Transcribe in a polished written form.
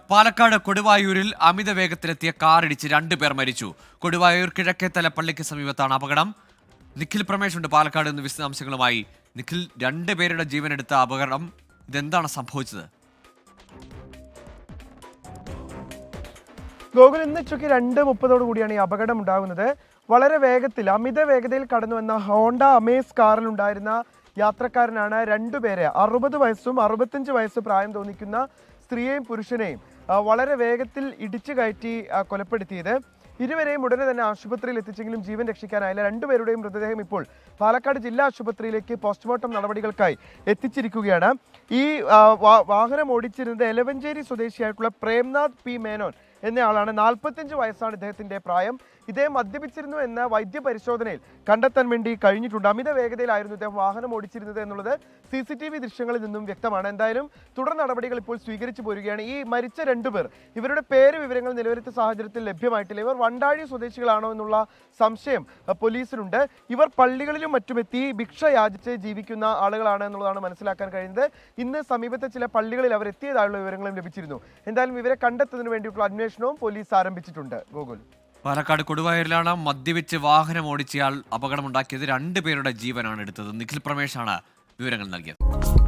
പാലക്കാട് കൊടുവായൂരിൽ അമിത വേഗത്തിലെത്തിയ കാറിടിച്ച് 2 പേർ മരിച്ചു. കൊടുവായൂർ കിഴക്കേത്തല പള്ളിക്ക് സമീപത്താണ് അപകടം. നിഖിൽ പ്രമേഷ് ഉണ്ട് പാലക്കാട് നിന്ന് വിശദാംശങ്ങളുമായി. നിഖിൽ, 2 പേരുടെ ജീവനെടുത്ത അപകടം, ഇതെന്താണ് സംഭവിച്ചത്? ഗോകുൽ, ഇന്ന് ഉച്ചയ്ക്ക് 2:30 കൂടിയാണ് ഈ അപകടം ഉണ്ടാകുന്നത്. വളരെ വേഗത്തിൽ, അമിത വേഗതയിൽ കടന്നു വന്ന ഹോണ്ട അമേസ് കാറിലുണ്ടായിരുന്ന യാത്രക്കാരനാണ് 2 പേരെ, 60 വയസ്സും 65 വയസ്സ് പ്രായം തോന്നിക്കുന്ന സ്ത്രീയെയും പുരുഷനെയും വളരെ വേഗത്തിൽ ഇടിച്ചു കയറ്റി കൊലപ്പെടുത്തിയത്. ഇരുവരെയും ഉടനെ തന്നെ ആശുപത്രിയിൽ എത്തിച്ചെങ്കിലും ജീവൻ രക്ഷിക്കാനായില്ല. 2 പേരുടെയും മൃതദേഹം ഇപ്പോൾ പാലക്കാട് ജില്ലാ ആശുപത്രിയിലേക്ക് പോസ്റ്റ്മോർട്ടം നടപടികൾക്കായി എത്തിച്ചിരിക്കുകയാണ്. ഈ വാഹനം ഓടിച്ചിരുന്നത് എലവഞ്ചേരി സ്വദേശിയായിട്ടുള്ള പ്രേംനാഥ് പി മേനോൻ എന്നയാളാണ്. 45 വയസ്സാണ് ഇദ്ദേഹത്തിന്റെ പ്രായം. ഇദ്ദേഹം മദ്യപിച്ചിരുന്നു എന്ന വൈദ്യപരിശോധനയിൽ കണ്ടെത്താൻ വേണ്ടി കഴിഞ്ഞിട്ടുണ്ട്. അമിത വേഗതയിലായിരുന്നു ഇദ്ദേഹം വാഹനം ഓടിച്ചിരുന്നത് എന്നുള്ളത് CCTV ദൃശ്യങ്ങളിൽ നിന്നും വ്യക്തമാണ്. എന്തായാലും തുടർ നടപടികൾ ഇപ്പോൾ സ്വീകരിച്ചു പോരുകയാണ്. ഈ മരിച്ച 2 പേർ, ഇവരുടെ പേര് വിവരങ്ങൾ നിലവിലത്തെ സാഹചര്യത്തിൽ ലഭ്യമായിട്ടില്ല. ഇവർ വണ്ടാഴി സ്വദേശികളാണോ എന്നുള്ള സംശയം പോലീസിനുണ്ട്. ഇവർ പള്ളികളിലും മറ്റുമെത്തി ഭിക്ഷ യാചിച്ച് ജീവിക്കുന്ന ആളുകളാണ് എന്നുള്ളതാണ് മനസ്സിലാക്കാൻ കഴിയുന്നത്. ഇന്ന് സമീപത്തെ ചില പള്ളികളിൽ അവർ എത്തിയതായുള്ള വിവരങ്ങളും ലഭിച്ചിരുന്നു. എന്തായാലും ഇവരെ കണ്ടെത്തുന്നതിന് വേണ്ടിയിട്ടുള്ള അന്വേഷണവും പോലീസ് ആരംഭിച്ചിട്ടുണ്ട്. ഗോകുൽ, പാലക്കാട് കൊടുവായൂരിലാണ് മദ്യപിച്ച് വാഹനം ഓടിച്ചയാൾ അപകടമുണ്ടാക്കിയത്. 2 പേരുടെ ജീവനാണ് എടുത്തത്. നിഖിൽ പ്രമേഷാണ് വിവരങ്ങൾ നൽകിയത്.